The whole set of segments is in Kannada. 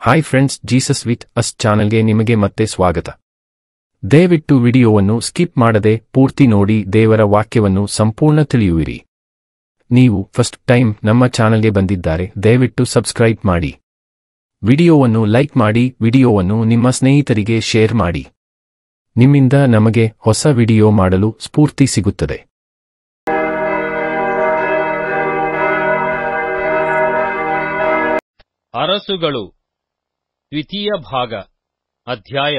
Hi friends, Jesus with us ಚಾನೆಲ್ಗೆ ನಿಮಗೆ ಮತ್ತೆ ಸ್ವಾಗತ. ದಯವಿಟ್ಟು ವಿಡಿಯೋವನ್ನು ಸ್ಕಿಪ್ ಮಾಡದೆ ಪೂರ್ತಿ ನೋಡಿ ದೇವರ ವಾಕ್ಯವನ್ನು ಸಂಪೂರ್ಣ ತಿಳಿಯುವಿರಿ. ನೀವು ಫಸ್ಟ್ ಟೈಮ್ ನಮ್ಮ ಚಾನೆಲ್ಗೆ ಬಂದಿದ್ದಾರೆ, ದಯವಿಟ್ಟು ಸಬ್ಸ್ಕ್ರೈಬ್ ಮಾಡಿ. ವಿಡಿಯೋವನ್ನು ಲೈಕ್ ಮಾಡಿ, ವಿಡಿಯೋವನ್ನು ನಿಮ್ಮ ಸ್ನೇಹಿತರಿಗೆ ಶೇರ್ ಮಾಡಿ. ನಿಮ್ಮಿಂದ ನಮಗೆ ಹೊಸ ವಿಡಿಯೋ ಮಾಡಲು ಸ್ಫೂರ್ತಿ ಸಿಗುತ್ತದೆ. ಅರಸುಗಳು ದ್ವಿತೀಯ ಭಾಗ ಅಧ್ಯಾಯ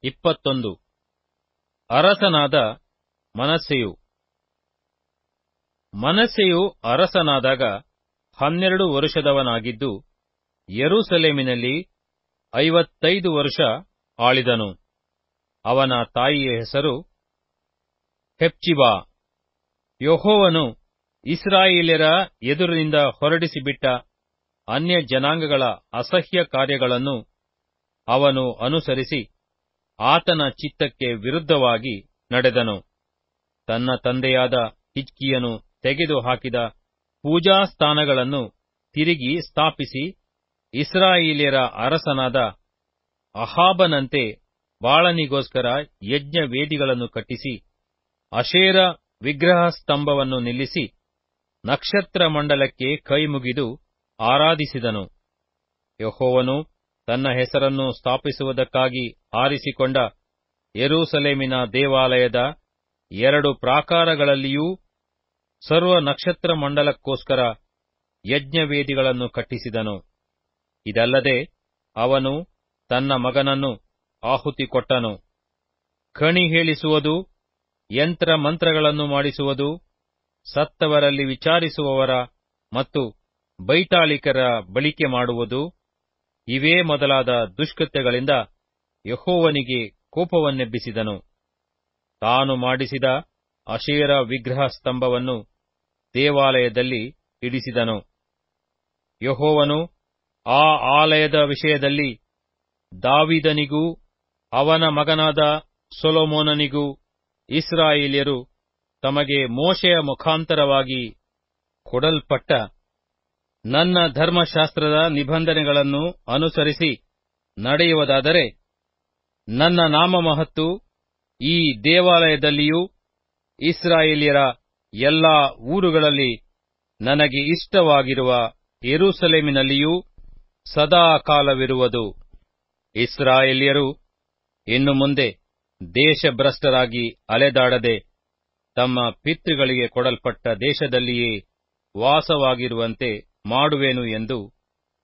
21. ಅರಸನಾದ ಮನಸ್ಸೆಯು ಅರಸನಾದಾಗ 12 ವರುಷದವನಾಗಿದ್ದು ಯೆರೂಸಲೇಮಿನಲ್ಲಿ 55 ವರ್ಷ ಆಳಿದನು. ಅವನ ತಾಯಿಯ ಹೆಸರು ಹೆಪ್ಜಿಬಾ. ಯೆಹೋವನು ಇಸ್ರಾಯೇಲ್ಯರ ಎದುರಿನಿಂದ ಹೊರಡಿಸಿಬಿಟ್ಟ ಅನ್ಯ ಜನಾಂಗಗಳ ಅಸಹ್ಯ ಕಾರ್ಯಗಳನ್ನು ಅವನು ಅನುಸರಿಸಿ ಆತನ ಚಿತ್ತಕ್ಕೆ ವಿರುದ್ಧವಾಗಿ ನಡೆದನು. ತನ್ನ ತಂದೆಯಾದ ಹಿಜ್ಕೀಯನು ತೆಗೆದುಹಾಕಿದ ಪೂಜಾಸ್ಥಾನಗಳನ್ನು ತಿರುಗಿ ಸ್ಥಾಪಿಸಿ ಇಸ್ರಾಯೇಲ್ಯರ ಅರಸನಾದ ಅಹಾಬನಂತೆ ಬಾಳನಿಗೋಸ್ಕರ ಯಜ್ಞವೇದಿಗಳನ್ನು ಕಟ್ಟಿಸಿ ಅಶೇರ ವಿಗ್ರಹ ಸ್ತಂಭವನ್ನು ನಿಲ್ಲಿಸಿ ನಕ್ಷತ್ರ ಮಂಡಲಕ್ಕೆ ಕೈಮುಗಿದು ಆರಾಧಿಸಿದನು. ಯೆಹೋವನು ತನ್ನ ಹೆಸರನ್ನು ಸ್ಥಾಪಿಸುವುದಕ್ಕಾಗಿ ಆರಿಸಿಕೊಂಡ ಯೆರೂಸಲೇಮಿನ ದೇವಾಲಯದ 2 ಪ್ರಾಕಾರಗಳಲ್ಲಿಯೂ ಸರ್ವ ನಕ್ಷತ್ರ ಮಂಡಲಕ್ಕೋಸ್ಕರ ಯಜ್ಞವೇದಿಗಳನ್ನು ಕಟ್ಟಿಸಿದನು. ಇದಲ್ಲದೆ ಅವನು ತನ್ನ ಮಗನನ್ನು ಆಹುತಿ ಕೊಟ್ಟನು. ಕಣಿ ಹೇಳಿಸುವುದು, ಯಂತ್ರ ಮಂತ್ರಗಳನ್ನು ಮಾಡಿಸುವುದು, ಸತ್ತವರಲ್ಲಿ ವಿಚಾರಿಸುವವರ ಮತ್ತು ಬೈತಾಳಿಕರ ಬಳಿಕೆ ಮಾಡುವುದು, ಇವೇ ಮೊದಲಾದ ದುಷ್ಕೃತ್ಯಗಳಿಂದ ಯೆಹೋವನಿಗೆ ಕೋಪವನ್ನೆಬ್ಬಿಸಿದನು. ತಾನು ಮಾಡಿಸಿದ ಅಶೇರ ವಿಗ್ರಹ ಸ್ತಂಭವನ್ನು ದೇವಾಲಯದಲ್ಲಿ ಇಡಿಸಿದನು. ಯೆಹೋವನು ಆ ಆಲಯದ ವಿಷಯದಲ್ಲಿ ದಾವೀದನಿಗೂ ಅವನ ಮಗನಾದ ಸೊಲೊಮೋನನಿಗೂ ಇಸ್ರಾಯೇಲ್ಯರು ತಮಗೆ ಮೋಶೆಯ ಮುಖಾಂತರವಾಗಿ ಕೊಡಲ್ಪಟ್ಟ ನನ್ನ ಧರ್ಮಶಾಸ್ತ್ರದ ನಿಬಂಧನೆಗಳನ್ನು ಅನುಸರಿಸಿ ನಡೆಯುವುದಾದರೆ ನನ್ನ ನಾಮಮಹತ್ತು ಈ ದೇವಾಲಯದಲ್ಲಿಯೂ ಇಸ್ರಾಯೇಲ್ಯರ ಎಲ್ಲಾ ಊರುಗಳಲ್ಲಿ ನನಗೆ ಇಷ್ಟವಾಗಿರುವ ಯೆರೂಸಲೇಮಿನಲ್ಲಿಯೂ ಸದಾಕಾಲವಿರುವುದು. ಇಸ್ರಾಯೇಲ್ಯರು ಇನ್ನು ಮುಂದೆ ದೇಶಭ್ರಷ್ಟರಾಗಿ ಅಲೆದಾಡದೆ ತಮ್ಮ ಪಿತೃಗಳಿಗೆ ಕೊಡಲ್ಪಟ್ಟ ದೇಶದಲ್ಲಿಯೇ ವಾಸವಾಗಿರುವಂತೆ ಮಾಡುವೆನು ಎಂದು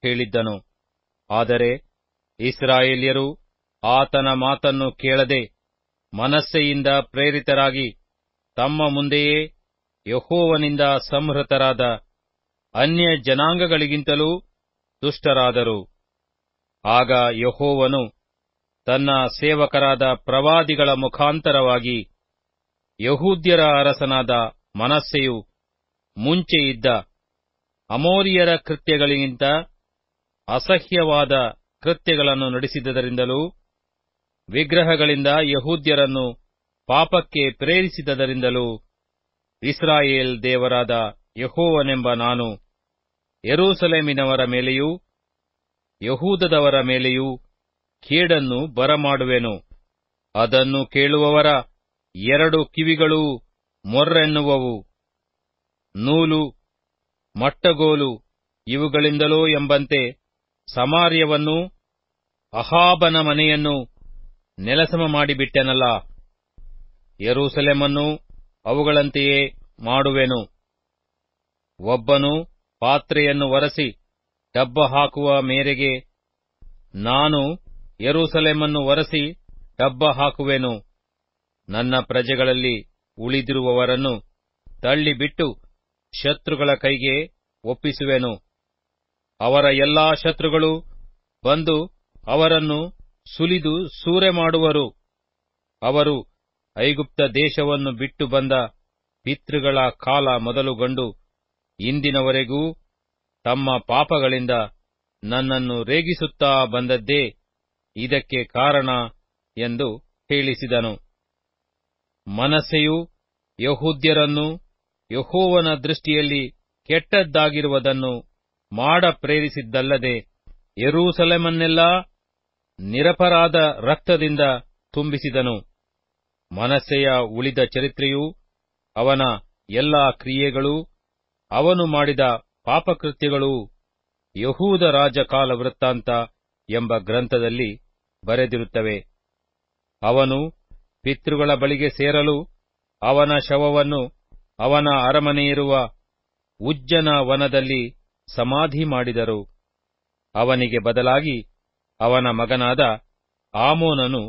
ಹೇಳಿದ್ದನು. ಆದರೆ ಇಸ್ರಾಯೇಲ್ಯರು ಆತನ ಮಾತನ್ನು ಕೇಳದೆ ಮನಸ್ಸೆಯಿಂದ ಪ್ರೇರಿತರಾಗಿ ತಮ್ಮ ಮುಂದೆಯೇ ಯೆಹೋವನಿಂದ ಸಂಹೃತರಾದ ಅನ್ಯ ಜನಾಂಗಗಳಿಗಿಂತಲೂ ದುಷ್ಟರಾದರು. ಆಗ ಯೆಹೋವನು ತನ್ನ ಸೇವಕರಾದ ಪ್ರವಾದಿಗಳ ಮುಖಾಂತರವಾಗಿ ಯೆಹೂದ್ಯರ ಅರಸನಾದ ಮನಸ್ಸೆಯು ಮುಂಚೆ ಇದ್ದ ಅಮೋರಿಯರ ಕೃತ್ಯಗಳಿಗಿಂತ ಅಸಹ್ಯವಾದ ಕೃತ್ಯಗಳನ್ನು ನಡೆಸಿದರಿಂದಲೂ ವಿಗ್ರಹಗಳಿಂದ ಯೆಹೂದ್ಯರನ್ನು ಪಾಪಕ್ಕೆ ಪ್ರೇರಿಸಿದರಿಂದಲೂ ಇಸ್ರಾಯೇಲ್ ದೇವರಾದ ಯೆಹೋವನೆಂಬ ನಾನು ಯೆರೂಸಲೇಮಿನವರ ಮೇಲೆಯೂ ಯೆಹೂದದವರ ಮೇಲೆಯೂ ಕೇಡನ್ನು ಬರಮಾಡುವೆನು. ಅದನ್ನು ಕೇಳುವವರ 2 ಕಿವಿಗಳೂ ಮೊರ್ರೆನ್ನುವವು. ನೂಲು, ಮಟ್ಟಗೋಲು ಇವುಗಳಿಂದಲೋ ಎಂಬಂತೆ ಸಮಾರ್ಯವನ್ನೂ ಅಹಾಬನ ಮನೆಯನ್ನು ನೆಲಸಮ ಮಾಡಿಬಿಟ್ಟೆನಲ್ಲ. ಯೆರೂಸಲೇಮನ್ನೂ ಅವುಗಳಂತೆಯೇ ಮಾಡುವೆನು. ಒಬ್ಬನು ಪಾತ್ರೆಯನ್ನು ಒರಸಿ ಡಬ್ಬ ಹಾಕುವ ಮೇರೆಗೆ ನಾನು ಯೆರೂಸಲೇಮನ್ನು ಒರಸಿ ಡಬ್ಬ ಹಾಕುವೆನು. ನನ್ನ ಪ್ರಜೆಗಳಲ್ಲಿ ಉಳಿದಿರುವವರನ್ನು ತಳ್ಳಿಬಿಟ್ಟು ಶತ್ರುಗಳ ಕೈಗೆ ಒಪ್ಪಿಸುವೆನು. ಅವರ ಎಲ್ಲಾ ಶತ್ರುಗಳು ಬಂದು ಅವರನ್ನು ಸುಲಿದು ಸೂರೆ ಮಾಡುವರು. ಅವರು ಐಗುಪ್ತ ದೇಶವನ್ನು ಬಿಟ್ಟು ಬಂದ ಪಿತೃಗಳ ಕಾಲ ಮೊದಲುಗೊಂಡು ಇಂದಿನವರೆಗೂ ತಮ್ಮ ಪಾಪಗಳಿಂದ ನನ್ನನ್ನು ರೇಗಿಸುತ್ತಾ ಬಂದದ್ದೇ ಇದಕ್ಕೆ ಕಾರಣ ಎಂದು ಹೇಳಿಸಿದನು. ಮನಸ್ಸೆಯು ಯೆಹೂದ್ಯರನ್ನು ಯೆಹೋವನ ದೃಷ್ಟಿಯಲ್ಲಿ ಕೆಟ್ಟದ್ದಾಗಿರುವುದನ್ನು ಮಾಡ ಪ್ರೇರಿಸಿದ್ದಲ್ಲದೆ ಯೆರೂಸಲೇಮನ್ನೆಲ್ಲಾ ನಿರಪರಾಧ ರಕ್ತದಿಂದ ತುಂಬಿಸಿದನು. ಮನಸ್ಸೆಯ ಉಳಿದ ಚರಿತ್ರೆಯೂ ಅವನ ಎಲ್ಲಾ ಕ್ರಿಯೆಗಳೂ ಅವನು ಮಾಡಿದ ಪಾಪಕೃತ್ಯಗಳೂ ಯಹೂದ ರಾಜ ಕಾಲವೃತ್ತಾಂತ ಎಂಬ ಗ್ರಂಥದಲ್ಲಿ ಬರೆದಿರುತ್ತವೆ. ಅವನು ಪಿತೃಗಳ ಬಳಿಗೆ ಸೇರಲು ಅವನ ಶವವನ್ನು ಅವನ ಅರಮನೆಯಿರುವ ಉಜ್ಜನ ವನದಲ್ಲಿ ಸಮಾಧಿ ಮಾಡಿದರು. ಅವನಿಗೆ ಬದಲಾಗಿ ಅವನ ಮಗನಾದ ಆಮೋನನು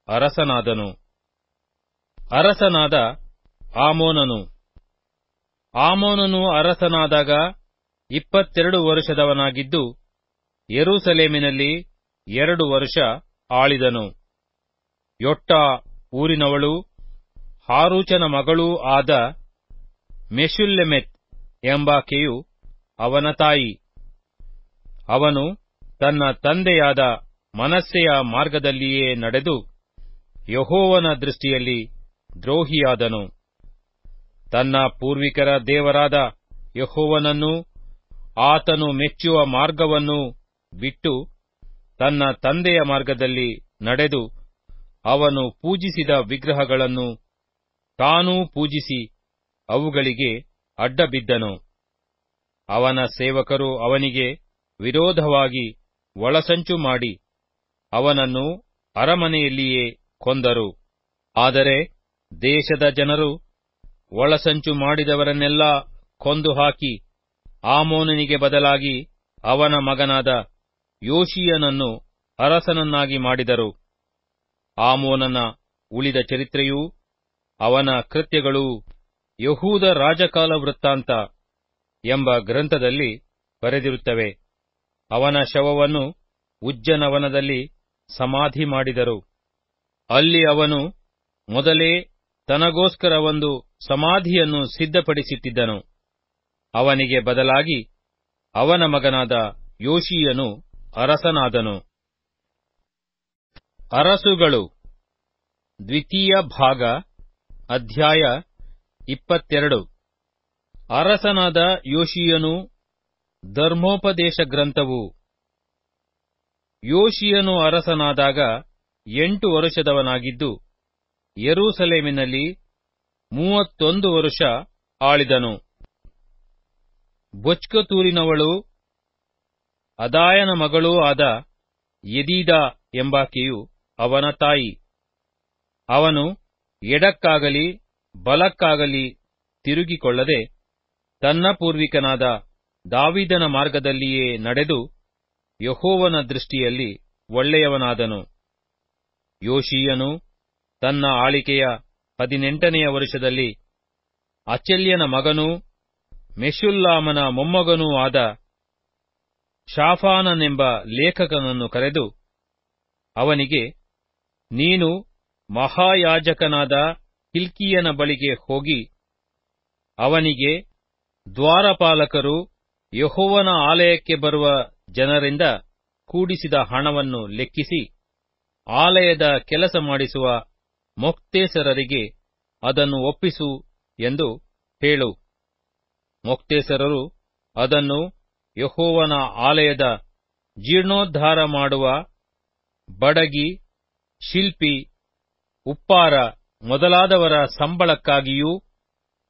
ಅರಸನಾದನು. ಅರಸನಾದ ಆಮೋನನು. ಆಮೋನನು ಅರಸನಾದಾಗ 22 ವರುಷದವನಾಗಿದ್ದು, ಯೆರೂಸಲೇಮಿನಲ್ಲಿ 2 ವರುಷ ಆಳಿದನು. ಯೊಟ್ಟಾ ಊರಿನವಳೂ ಹಾರೂಚನ ಮಗಳೂ ಆದ ಮೆಷುಲ್ಲೆಮೆತ್ ಎಂಬಾಕೆಯು ಅವನ ತಾಯಿ. ಅವನು ತನ್ನ ತಂದೆಯಾದ ಮನಸ್ಸೆಯ ಮಾರ್ಗದಲ್ಲಿಯೇ ನಡೆದು ಯೆಹೋವನ ದೃಷ್ಟಿಯಲ್ಲಿ ದ್ರೋಹಿಯಾದನು. ತನ್ನ ಪೂರ್ವಿಕರ ದೇವರಾದ ಯೆಹೋವನನ್ನೂ ಆತನು ಮೆಚ್ಚುವ ಮಾರ್ಗವನ್ನೂ ಬಿಟ್ಟು ತನ್ನ ತಂದೆಯ ಮಾರ್ಗದಲ್ಲಿ ನಡೆದು ಅವನು ಪೂಜಿಸಿದ ವಿಗ್ರಹಗಳನ್ನು ತಾನೂ ಪೂಜಿಸಿ ಅವುಗಳಿಗೆ ಅಡ್ಡಬಿದ್ದನು. ಅವನ ಸೇವಕರು ಅವನಿಗೆ ವಿರೋಧವಾಗಿ ಒಳಸಂಚು ಮಾಡಿ ಅವನನ್ನು ಅರಮನೆಯಲ್ಲಿಯೇ ಕೊಂದರು. ಆದರೆ ದೇಶದ ಜನರು ಒಳಸಂಚು ಮಾಡಿದವರನ್ನೆಲ್ಲಾ ಕೊಂದು ಹಾಕಿ ಆಮೋನನಿಗೆ ಬದಲಾಗಿ ಅವನ ಮಗನಾದ ಯೋಷೀಯನನ್ನು ಅರಸನನ್ನಾಗಿ ಮಾಡಿದರು. ಆಮೋನನ ಉಳಿದ ಚರಿತ್ರೆಯೂ ಅವನ ಕೃತ್ಯಗಳೂ ಯಹೂದ ರಾಜಕಾಲ ವೃತ್ತಾಂತ ಎಂಬ ಗ್ರಂಥದಲ್ಲಿ ಬರೆದಿರುತ್ತವೆ. ಅವನ ಶವವನ್ನು ಉಜ್ಜನ ವನದಲ್ಲಿ ಸಮಾಧಿ ಮಾಡಿದರು. ಅಲ್ಲಿ ಅವನು ಮೊದಲೇ ತನಗೋಸ್ಕರ ಒಂದು ಸಮಾಧಿಯನ್ನು ಸಿದ್ಧಪಡಿಸಿಟ್ಟಿದ್ದನು. ಅವನಿಗೆ ಬದಲಾಗಿ ಅವನ ಮಗನಾದ ಯೋಷೀಯನು ಅರಸನಾದನು. ಅರಸುಗಳು ದ್ವಿತೀಯ ಭಾಗ ಅಧ್ಯಾಯ 22. ಅರಸನಾದ ಯೋಷೀಯನು ಧರ್ಮೋಪದೇಶ ಗ್ರಂಥವು. ಯೋಷೀಯನು ಅರಸನಾದಾಗ 8 ವರುಷದವನಾಗಿದ್ದು, ಯೆರೂಸಲೇಮಿನಲ್ಲಿ 31 ವರುಷ ಆಳಿದನು. ಬೊಚ್ಕತೂರಿನವಳೂ ಅದಾಯನ ಮಗಳೂ ಆದ ಯೆದೀದಾ ಎಂಬಾಕೆಯು ಅವನ ತಾಯಿ. ಅವನು ಎಡಕ್ಕಾಗಲಿ ಬಲಕ್ಕಾಗಲಿ ತಿರುಗಿಕೊಳ್ಳದೆ ತನ್ನ ಪೂರ್ವಿಕನಾದ ದಾವೀದನ ಮಾರ್ಗದಲ್ಲಿಯೇ ನಡೆದು ಯೆಹೋವನ ದೃಷ್ಟಿಯಲ್ಲಿ ಒಳ್ಳೆಯವನಾದನು. ಯೋಷೀಯನು ತನ್ನ ಆಳಿಕೆಯ 18ನೆಯ ವರುಷದಲ್ಲಿ ಅಚಲ್ಯನ ಮಗನೂ ಮೆಷುಲ್ಲಾಮನ ಮೊಮ್ಮಗನೂ ಆದ ಶಾಫಾನನೆಂಬ ಲೇಖಕನನ್ನು ಕರೆದು ಅವನಿಗೆ, ನೀನು ಮಹಾಯಾಜಕನಾದ ಹಿಲ್ಕೀಯನ ಬಳಿಗೆ ಹೋಗಿ ಅವನಿಗೆ ದ್ವಾರಪಾಲಕರು ಯೆಹೋವನ ಆಲಯಕ್ಕೆ ಬರುವ ಜನರಿಂದ ಕೂಡಿಸಿದ ಹಣವನ್ನು ಲೆಕ್ಕಿಸಿ ಆಲಯದ ಕೆಲಸ ಮಾಡಿಸುವ ಮೊಕ್ತೇಸರರಿಗೆ ಅದನ್ನು ಒಪ್ಪಿಸು ಎಂದು ಹೇಳು. ಮೊಕ್ತೇಸರರು ಅದನ್ನು ಯೆಹೋವನ ಆಲಯದ ಜೀರ್ಣೋದ್ಧಾರ ಮಾಡುವ ಬಡಗಿ, ಶಿಲ್ಪಿ, ಉಪ್ಪಾರ ಮೊದಲಾದವರ ಸಂಬಳಕ್ಕಾಗಿಯೂ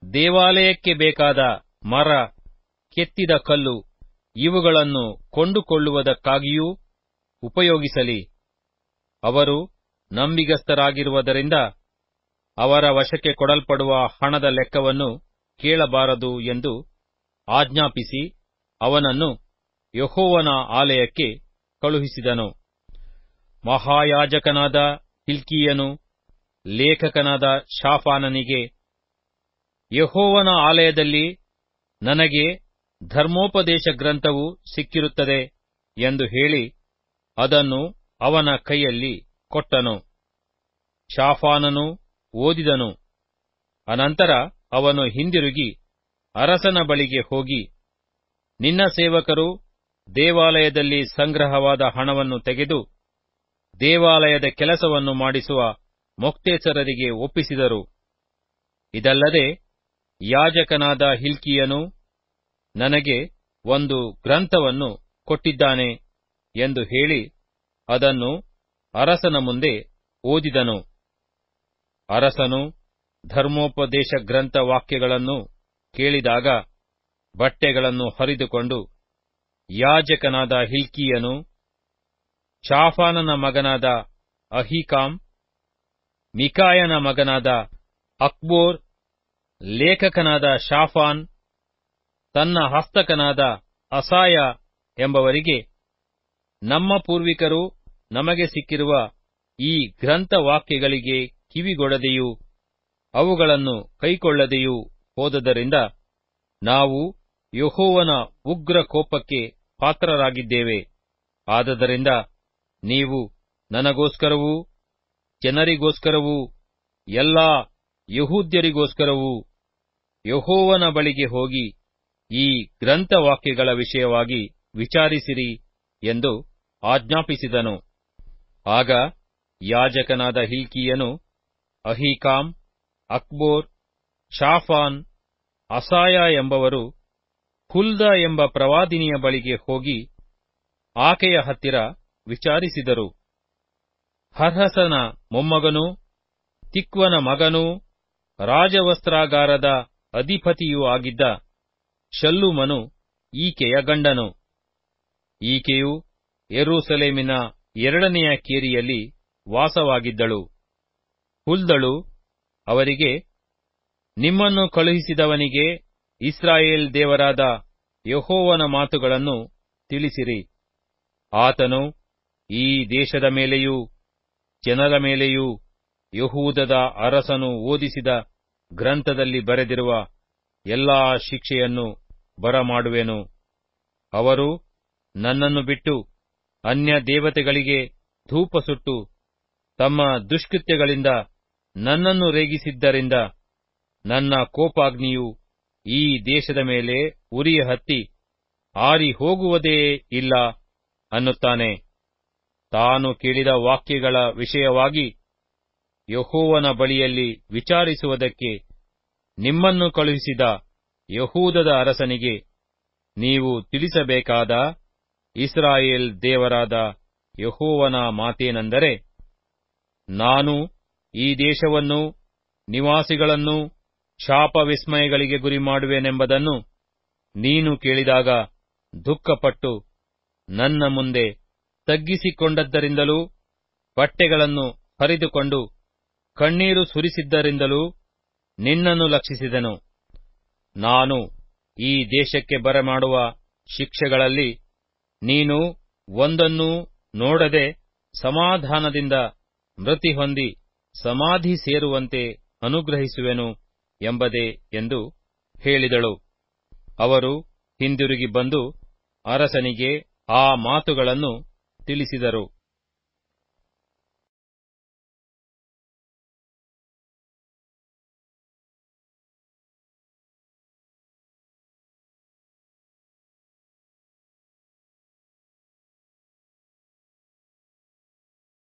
ದೇವಾಲಯಕ್ಕೆ ಬೇಕಾದ ಮರ, ಕೆತ್ತಿದ ಕಲ್ಲು ಇವುಗಳನ್ನು ಕೊಂಡುಕೊಳ್ಳುವುದಕ್ಕಾಗಿಯೂ ಉಪಯೋಗಿಸಲಿ. ಅವರು ನಂಬಿಗಸ್ತರಾಗಿರುವುದರಿಂದ ಅವರ ವಶಕ್ಕೆ ಕೊಡಲ್ಪಡುವ ಹಣದ ಲೆಕ್ಕವನ್ನು ಕೇಳಬಾರದು ಎಂದು ಆಜ್ಞಾಪಿಸಿ ಅವನನ್ನು ಯೆಹೋವನ ಆಲಯಕ್ಕೆ ಕಳುಹಿಸಿದನು. ಮಹಾಯಾಜಕನಾದ ಹಿಲ್ಕೀಯನು ಲೇಖಕನಾದ ಶಾಫಾನನಿಗೆ, ಯೆಹೋವನ ಆಲಯದಲ್ಲಿ ನನಗೆ ಧರ್ಮೋಪದೇಶ ಗ್ರಂಥವು ಸಿಕ್ಕಿರುತ್ತದೆ ಎಂದು ಹೇಳಿ ಅದನ್ನು ಅವನ ಕೈಯಲ್ಲಿ ಕೊಟ್ಟನು. ಶಾಫಾನನು ಓದಿದನು. ಅನಂತರ ಅವನು ಹಿಂದಿರುಗಿ ಅರಸನ ಬಳಿಗೆ ಹೋಗಿ, ನಿನ್ನ ಸೇವಕರು ದೇವಾಲಯದಲ್ಲಿ ಸಂಗ್ರಹವಾದ ಹಣವನ್ನು ತೆಗೆದು ದೇವಾಲಯದ ಕೆಲಸವನ್ನು ಮಾಡಿಸುವ ಮೊಕ್ತೇಸರರಿಗೆ ಒಪ್ಪಿಸಿದರು. ಇದಲ್ಲದೆ ಯಾಜಕನಾದ ಹಿಲ್ಕೀಯನು ನನಗೆ ಒಂದು ಗ್ರಂಥವನ್ನು ಕೊಟ್ಟಿದ್ದಾನೆ ಎಂದು ಹೇಳಿ ಅದನ್ನು ಅರಸನ ಮುಂದೆ ಓದಿದನು. ಅರಸನು ಧರ್ಮೋಪದೇಶ ಗ್ರಂಥ ವಾಕ್ಯಗಳನ್ನು ಕೇಳಿದಾಗ ಬಟ್ಟೆಗಳನ್ನು ಹರಿದುಕೊಂಡು ಯಾಜಕನಾದ ಹಿಲ್ಕೀಯನು, ಶಾಫಾನನ ಮಗನಾದ ಅಹೀಕಾಮ್, ಮಿಕಾಯನ ಮಗನಾದ ಅಕ್ಬೋರ್, ಲೇಖಕನಾದ ಶಾಫಾನ್, ತನ್ನ ಹಸ್ತಕನಾದ ಅಸಾಯ ಎಂಬವರಿಗೆ, ನಮ್ಮ ಪೂರ್ವಿಕರು ನಮಗೆ ಸಿಕ್ಕಿರುವ ಈ ಗ್ರಂಥವಾಕ್ಯಗಳಿಗೆ ಕಿವಿಗೊಡದೆಯೂ ಅವುಗಳನ್ನು ಕೈಕೊಳ್ಳದೆಯೂ ಹೋದದರಿಂದ ನಾವು ಯೆಹೋವನ ಉಗ್ರ ಕೋಪಕ್ಕೆ ಪಾತ್ರರಾಗಿದ್ದೇವೆ. ಆದದರಿಂದ ನೀವು ನನಗೋಸ್ಕರವೂ ಜನರಿಗೋಸ್ಕರವೂ ಎಲ್ಲಾ ಯೆಹೂದ್ಯರಿಗೋಸ್ಕರವೂ ಯೆಹೋವನ ಬಳಿಗೆ ಹೋಗಿ ಈ ಗ್ರಂಥವಾಕ್ಯಗಳ ವಿಷಯವಾಗಿ ವಿಚಾರಿಸಿರಿ ಎಂದು ಆಜ್ಞಾಪಿಸಿದನು. ಆಗ ಯಾಜಕನಾದ ಹಿಲ್ಕೀಯನು ಅಹೀಕಾಮ್, ಅಕ್ಬೋರ್, ಶಾಫಾನ್, ಅಸಾಯ ಎಂಬವರು ಹುಲ್ದ ಎಂಬ ಪ್ರವಾದಿನಿಯ ಬಳಿಗೆ ಹೋಗಿ ಆಕೆಯ ಹತ್ತಿರ ವಿಚಾರಿಸಿದರು. ಹರ್ಹಸನ ಮೊಮ್ಮಗನೂ ತಿಕ್ವನ ಮಗನೂ ರಾಜವಸ್ತ್ರಾಗಾರದ ಅಧಿಪತಿಯೂ ಆಗಿದ್ದ ಶಲ್ಲೂಮನು ಈಕೆಯ ಗಂಡನು. ಈಕೆಯು ಯೆರೂಸಲೇಮಿನ 2ನೆಯ ಕೇರಿಯಲ್ಲಿ ವಾಸವಾಗಿದ್ದಳು. ಹುಲ್ದಳು ಅವರಿಗೆ, ನಿಮ್ಮನ್ನು ಕಳುಹಿಸಿದವನಿಗೆ ಇಸ್ರಾಯೇಲ್ ದೇವರಾದ ಯೆಹೋವನ ಮಾತುಗಳನ್ನು ತಿಳಿಸಿರಿ. ಆತನು ಈ ದೇಶದ ಮೇಲೆಯೂ ಜನರ ಮೇಲೆಯೂ ಯೆಹೂದದ ಅರಸನು ಓದಿಸಿದ ಗ್ರಂಥದಲ್ಲಿ ಬರೆದಿರುವ ಎಲ್ಲಾ ಶಿಕ್ಷೆಯನ್ನು ಬರಮಾಡುವೆನು. ಅವರು ನನ್ನನ್ನು ಬಿಟ್ಟು ಅನ್ಯ ದೇವತೆಗಳಿಗೆ ಧೂಪ ಸುಟ್ಟು ತಮ್ಮ ದುಷ್ಕೃತ್ಯಗಳಿಂದ ನನ್ನನ್ನು ರೇಗಿಸಿದ್ದರಿಂದ ನನ್ನ ಕೋಪಾಗ್ನಿಯು ಈ ದೇಶದ ಮೇಲೆ ಉರಿಯ ಹತ್ತಿ ಆರಿ ಹೋಗುವುದೇ ಇಲ್ಲ ಅನ್ನುತ್ತಾನೆ. ತಾನು ಕೇಳಿದ ವಾಕ್ಯಗಳ ವಿಷಯವಾಗಿ ಯೆಹೋವನ ಬಳಿಯಲ್ಲಿ ವಿಚಾರಿಸುವುದಕ್ಕೆ ನಿಮ್ಮನ್ನು ಕಳುಹಿಸಿದ ಯೆಹೂದದ ಅರಸನಿಗೆ ನೀವು ತಿಳಿಸಬೇಕಾದ ಇಸ್ರಾಯೇಲ್ ದೇವರಾದ ಯೆಹೋವನ ಮಾತೇನೆಂದರೆ, ನಾನು ಈ ದೇಶವನ್ನೂ ನಿವಾಸಿಗಳನ್ನೂ ಶಾಪವಿಸ್ಮಯಗಳಿಗೆ ಗುರಿಮಾಡುವೆನೆಂಬುದನ್ನು ನೀನು ಕೇಳಿದಾಗ ದುಃಖಪಟ್ಟು ನನ್ನ ಮುಂದೆ ತಗ್ಗಿಸಿಕೊಂಡದ್ದರಿಂದಲೂ ಬಟ್ಟೆಗಳನ್ನು ಹರಿದುಕೊಂಡು ಕಣ್ಣೀರು ಸುರಿಸಿದ್ದರಿಂದಲೂ ನಿನ್ನನ್ನು ಲಕ್ಷಿಸಿದೆನು. ನಾನು ಈ ದೇಶಕ್ಕೆ ಬರಮಾಡುವ ಶಿಕ್ಷೆಗಳಲ್ಲಿ ನೀನು ಒಂದನ್ನೂ ನೋಡದೆ ಸಮಾಧಾನದಿಂದ ಮೃತಿ ಹೊಂದಿ ಸಮಾಧಿ ಸೇರುವಂತೆ ಅನುಗ್ರಹಿಸುವೆನು ಎಂಬುದೇ ಎಂದು ಹೇಳಿದಳು. ಅವರು ಹಿಂದಿರುಗಿ ಬಂದು ಅರಸನಿಗೆ ಆ ಮಾತುಗಳನ್ನು ತಿಳಿಸಿದರು.